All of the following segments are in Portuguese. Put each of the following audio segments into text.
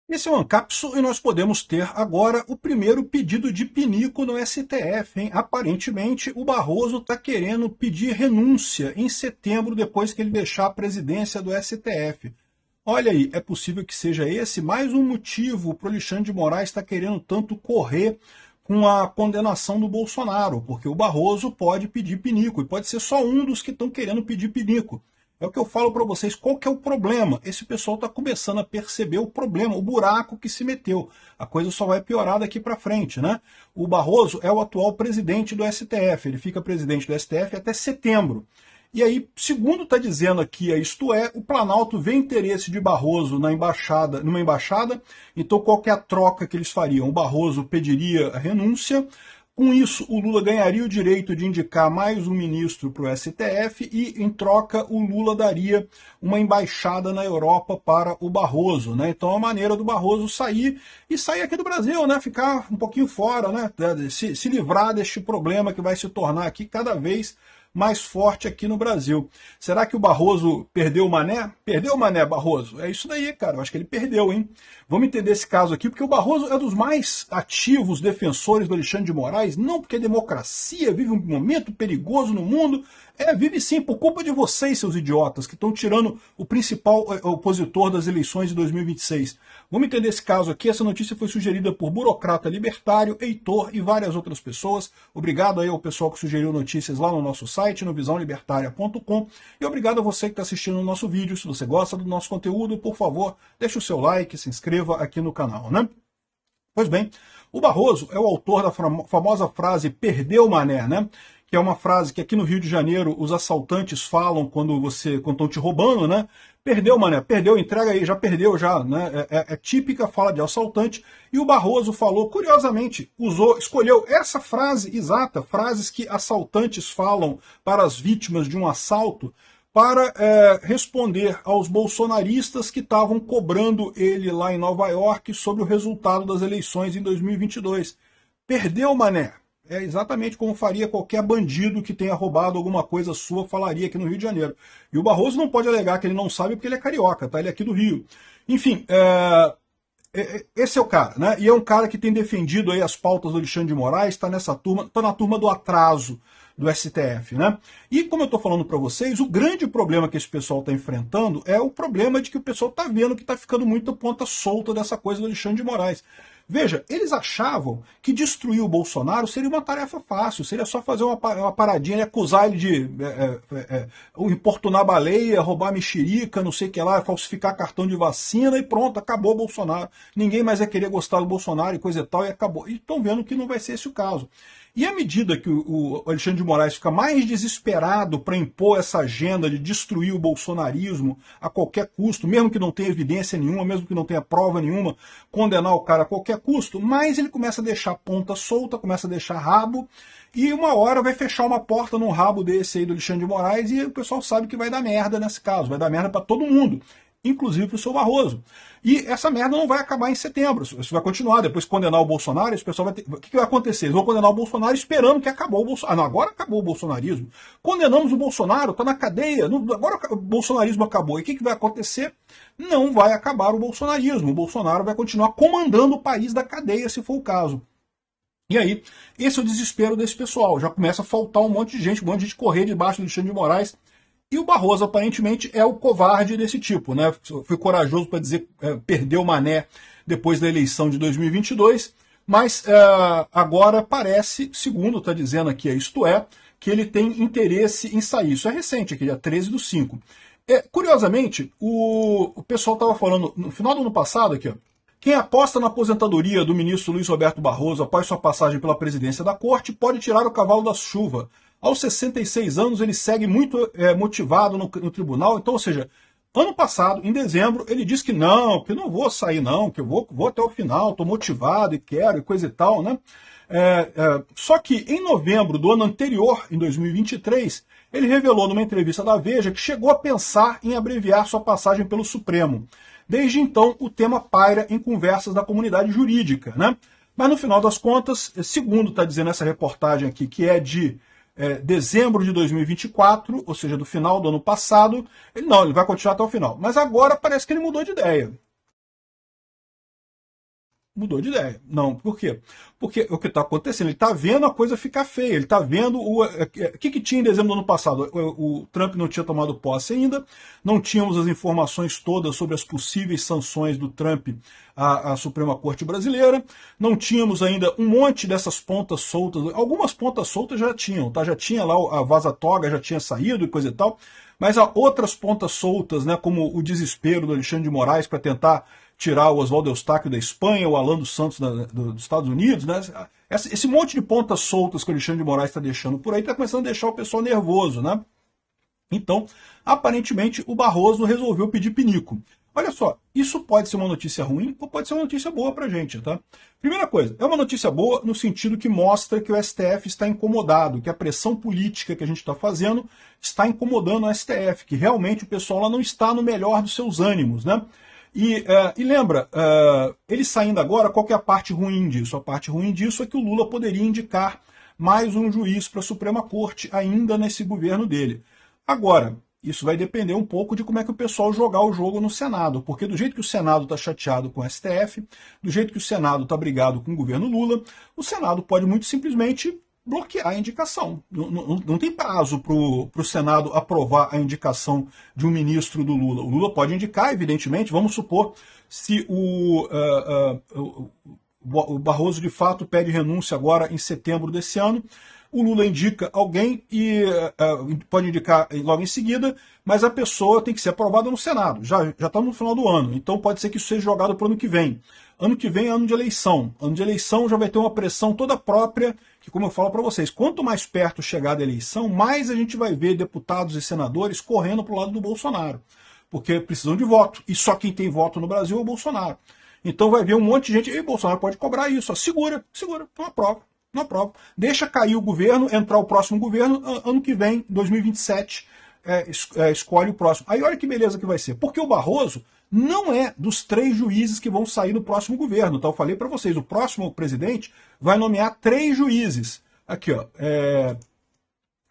Esse é o Ancapso e nós podemos ter agora o primeiro pedido de pinico no STF, hein? Aparentemente, o Barroso está querendo pedir renúncia em setembro, depois que ele deixar a presidência do STF. Olha aí, é possível que seja esse mais um motivo para o Alexandre de Moraes estar querendo tanto correr com a condenação do Bolsonaro, porque o Barroso pode pedir pinico, e pode ser só um dos que estão querendo pedir pinico. É o que eu falo para vocês, qual que é o problema? Esse pessoal está começando a perceber o problema, o buraco que se meteu. A coisa só vai piorar daqui para frente, né? O Barroso é o atual presidente do STF, ele fica presidente do STF até setembro. E aí, segundo está dizendo aqui, isto é, o Planalto vê interesse de Barroso na embaixada, numa embaixada, então qual que é a troca que eles fariam? O Barroso pediria a renúncia. Com isso, o Lula ganharia o direito de indicar mais um ministro para o STF e, em troca, o Lula daria uma embaixada na Europa para o Barroso, né? Então, a maneira do Barroso sair e sair aqui do Brasil, né? Ficar um pouquinho fora, né? Se livrar deste problema que vai se tornar aqui cada vez mais forte aqui no Brasil. Será que o Barroso perdeu o Mané? Perdeu o Mané, Barroso? É isso daí, cara. Eu acho que ele perdeu, hein? Vamos entender esse caso aqui, porque o Barroso é dos mais ativos defensores do Alexandre de Moraes, não porque a democracia vive um momento perigoso no mundo, vive sim, por culpa de vocês, seus idiotas, que estão tirando o principal opositor das eleições de 2026. Vamos entender esse caso aqui. Essa notícia foi sugerida por Burocrata Libertário, Heitor e várias outras pessoas. Obrigado aí ao pessoal que sugeriu notícias lá no nosso site, no visãolibertaria.com. E obrigado a você que está assistindo o nosso vídeo. Se você gosta do nosso conteúdo, por favor, deixe o seu like, se inscreva aqui no canal, né? Pois bem, o Barroso é o autor da famosa frase "perdeu o Mané", né? Que é uma frase que aqui no Rio de Janeiro os assaltantes falam quando estão te roubando, né? Perdeu, Mané, perdeu, entrega aí, já perdeu, já, né? É típica fala de assaltante. E o Barroso falou, curiosamente, escolheu essa frase exata, frases que assaltantes falam para as vítimas de um assalto, para responder aos bolsonaristas que estavam cobrando ele lá em Nova York sobre o resultado das eleições em 2022. Perdeu, Mané. É exatamente como faria qualquer bandido que tenha roubado alguma coisa sua, falaria aqui no Rio de Janeiro. E o Barroso não pode alegar que ele não sabe porque ele é carioca, tá? Ele é aqui do Rio. Enfim, esse é o cara, né? E é um cara que tem defendido aí as pautas do Alexandre de Moraes, está nessa turma, está na turma do atraso do STF, né? E como eu estou falando para vocês, o grande problema que esse pessoal está enfrentando é o problema de que o pessoal está vendo que está ficando muito ponta solta dessa coisa do Alexandre de Moraes. Veja, eles achavam que destruir o Bolsonaro seria uma tarefa fácil, seria só fazer uma paradinha, acusar ele de importunar baleia, roubar mexerica, não sei o que lá, falsificar cartão de vacina e pronto, acabou o Bolsonaro. Ninguém mais vai querer gostar do Bolsonaro e coisa e tal, e acabou. E estão vendo que não vai ser esse o caso. E à medida que o Alexandre de Moraes fica mais desesperado para impor essa agenda de destruir o bolsonarismo a qualquer custo, mesmo que não tenha evidência nenhuma, mesmo que não tenha prova nenhuma, condenar o cara a qualquer custo, mais ele começa a deixar ponta solta, começa a deixar rabo, e uma hora vai fechar uma porta no rabo desse aí do Alexandre de Moraes, e o pessoal sabe que vai dar merda nesse caso, vai dar merda para todo mundo, inclusive para o seu Barroso. E essa merda não vai acabar em setembro, isso vai continuar. Depois de condenar o Bolsonaro, esse pessoal vai ter... O que vai acontecer? Eles vão condenar o Bolsonaro esperando que acabou o Bolsonaro. Ah, não, agora acabou o bolsonarismo. Condenamos o Bolsonaro, está na cadeia, agora o bolsonarismo acabou. E o que vai acontecer? Não vai acabar o bolsonarismo. O Bolsonaro vai continuar comandando o país da cadeia, se for o caso. E aí, esse é o desespero desse pessoal. Já começa a faltar um monte de gente correr debaixo do Alexandre de Moraes. E o Barroso, aparentemente, é o covarde desse tipo, né? Foi corajoso para dizer perdeu o Mané depois da eleição de 2022, mas agora parece, segundo está dizendo aqui, isto é, que ele tem interesse em sair. Isso é recente, aqui, dia 13/5. Curiosamente, o pessoal estava falando, no final do ano passado, aqui, ó, quem aposta na aposentadoria do ministro Luiz Roberto Barroso após sua passagem pela presidência da corte pode tirar o cavalo da chuva. Aos 66 anos, ele segue muito motivado no tribunal. Então, ou seja, ano passado, em dezembro, ele disse que não vou sair não, que eu vou até o final, estou motivado e quero e coisa e tal, né? Só que em novembro do ano anterior, em 2023, ele revelou numa entrevista da Veja que chegou a pensar em abreviar sua passagem pelo Supremo. Desde então, o tema paira em conversas da comunidade jurídica, né? Mas no final das contas, segundo está dizendo essa reportagem aqui, que é de dezembro de 2024, ou seja, do final do ano passado, ele vai continuar até o final. Mas agora parece que ele mudou de ideia. mudou de ideia. Não, por quê? Porque o que está acontecendo, ele está vendo a coisa ficar feia, ele está vendo o que tinha em dezembro do ano passado. O Trump não tinha tomado posse ainda, não tínhamos as informações todas sobre as possíveis sanções do Trump à Suprema Corte Brasileira, não tínhamos ainda um monte dessas pontas soltas, algumas pontas soltas já tinham, tá? Já tinha lá a vaza-toga, já tinha saído e coisa e tal, mas há outras pontas soltas, né, como o desespero do Alexandre de Moraes para tentar tirar o Oswaldo Eustáquio da Espanha, o Alan dos Santos dos Estados Unidos, né? Esse monte de pontas soltas que o Alexandre de Moraes está deixando por aí está começando a deixar o pessoal nervoso, né? Então, aparentemente, o Barroso resolveu pedir pinico. Olha só, isso pode ser uma notícia ruim ou pode ser uma notícia boa para a gente, tá? Primeira coisa, é uma notícia boa no sentido que mostra que o STF está incomodado, que a pressão política que a gente está fazendo está incomodando o STF, que realmente o pessoal lá não está no melhor dos seus ânimos, né? E lembra, ele saindo agora, qual que é a parte ruim disso? A parte ruim disso é que o Lula poderia indicar mais um juiz para a Suprema Corte ainda nesse governo dele. Agora, isso vai depender um pouco de como é que o pessoal jogar o jogo no Senado, porque do jeito que o Senado está chateado com o STF, do jeito que o Senado está brigado com o governo Lula, o Senado pode muito simplesmente bloquear a indicação. Não tem prazo para o Senado aprovar a indicação de um ministro do Lula. O Lula pode indicar, evidentemente, vamos supor, se o Barroso de fato pede renúncia agora em setembro desse ano, o Lula indica alguém e pode indicar logo em seguida, mas a pessoa tem que ser aprovada no Senado. Já estamos no final do ano, então pode ser que isso seja jogado para o ano que vem. Ano que vem é ano de eleição. Ano de eleição já vai ter uma pressão toda própria, que como eu falo para vocês, quanto mais perto chegar da eleição, mais a gente vai ver deputados e senadores correndo para o lado do Bolsonaro. Porque precisam de voto. E só quem tem voto no Brasil é o Bolsonaro. Então vai ver um monte de gente, e o Bolsonaro pode cobrar isso. Ó, segura, não aprova. Não aprova. Deixa cair o governo, entrar o próximo governo, ano que vem, 2027, escolhe o próximo. Aí olha que beleza que vai ser. Porque o Barroso não é dos 3 juízes que vão sair no próximo governo. Então eu falei para vocês, o próximo presidente vai nomear 3 juízes. Aqui, ó.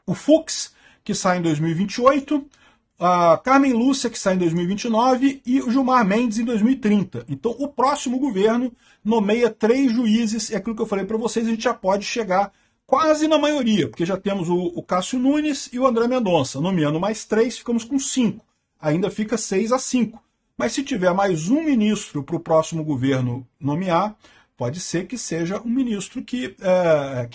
O Fux, que sai em 2028, a Carmen Lúcia, que sai em 2029, e o Gilmar Mendes em 2030. Então, o próximo governo nomeia 3 juízes, é aquilo que eu falei para vocês, a gente já pode chegar quase na maioria, porque já temos o Cássio Nunes e o André Mendonça. Nomeando mais 3, ficamos com 5. Ainda fica 6-5. Mas se tiver mais um ministro para o próximo governo nomear, pode ser que seja um ministro que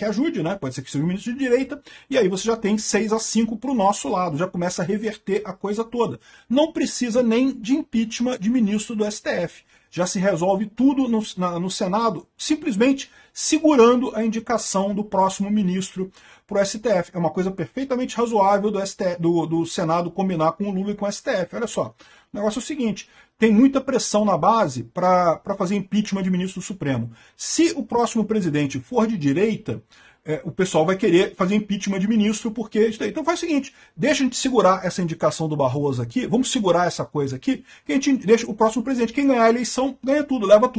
ajude, né? Pode ser que seja um ministro de direita, e aí você já tem 6-5 para o nosso lado, já começa a reverter a coisa toda. Não precisa nem de impeachment de ministro do STF. Já se resolve tudo no Senado, simplesmente segurando a indicação do próximo ministro para o STF. É uma coisa perfeitamente razoável do Senado combinar com o Lula e com o STF. Olha só, o negócio é o seguinte, tem muita pressão na base para fazer impeachment de ministro do Supremo. Se o próximo presidente for de direita, o pessoal vai querer fazer impeachment de ministro, porque isso daí. Então faz o seguinte, deixa a gente segurar essa indicação do Barroso aqui, vamos segurar essa coisa aqui, que a gente deixa o próximo presidente. Quem ganhar a eleição, ganha tudo, leva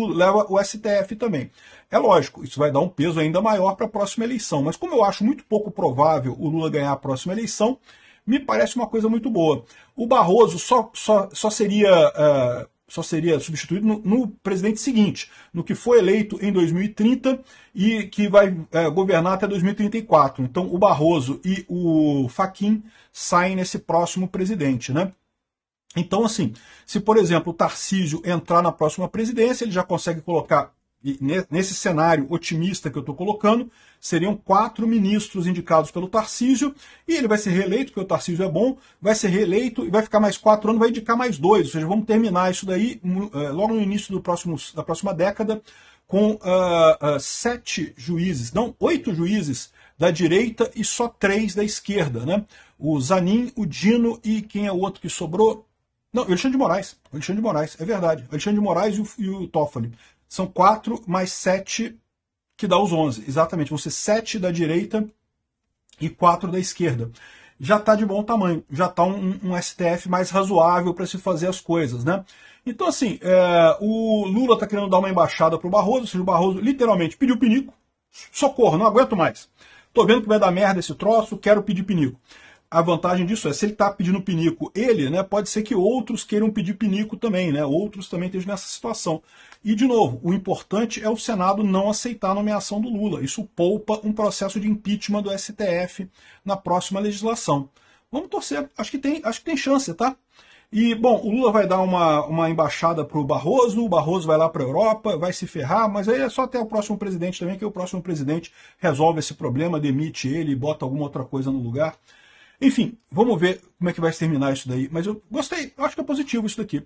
o STF também. É lógico, isso vai dar um peso ainda maior para a próxima eleição, mas como eu acho muito pouco provável o Lula ganhar a próxima eleição, me parece uma coisa muito boa. O Barroso só seria substituído no presidente seguinte, no que foi eleito em 2030 e que vai governar até 2034. Então o Barroso e o Fachin saem nesse próximo presidente, né? Então, assim, se por exemplo o Tarcísio entrar na próxima presidência, ele já consegue colocar, nesse cenário otimista que eu estou colocando, seriam 4 ministros indicados pelo Tarcísio, e ele vai ser reeleito, porque o Tarcísio é bom, vai ser reeleito e vai ficar mais 4 anos, vai indicar mais 2, ou seja, vamos terminar isso daí logo no início da próxima década, com 7 juízes, não, 8 juízes da direita e só 3 da esquerda, né? O Zanin, o Dino e quem é o outro que sobrou? Não, o Alexandre de Moraes, é verdade, o Alexandre de Moraes e o Toffoli. São 4 mais 7 que dá os 11. Exatamente, vão ser 7 da direita e 4 da esquerda. Já está de bom tamanho, já está um STF mais razoável para se fazer as coisas, né? Então, assim, o Lula está querendo dar uma embaixada para o Barroso, ou seja, o Barroso literalmente pediu pinico, socorro, não aguento mais. Estou vendo que vai dar merda esse troço, quero pedir pinico. A vantagem disso é, se ele está pedindo pinico ele, né, pode ser que outros queiram pedir pinico também, né, outros também estejam nessa situação. E, de novo, o importante é o Senado não aceitar a nomeação do Lula. Isso poupa um processo de impeachment do STF na próxima legislação. Vamos torcer, acho que tem chance, tá? E, bom, o Lula vai dar uma embaixada para o Barroso vai lá para a Europa, vai se ferrar, mas aí é só até o próximo presidente também, que o próximo presidente resolve esse problema, demite ele e bota alguma outra coisa no lugar. Enfim, vamos ver como é que vai terminar isso daí. Mas eu gostei, eu acho que é positivo isso daqui.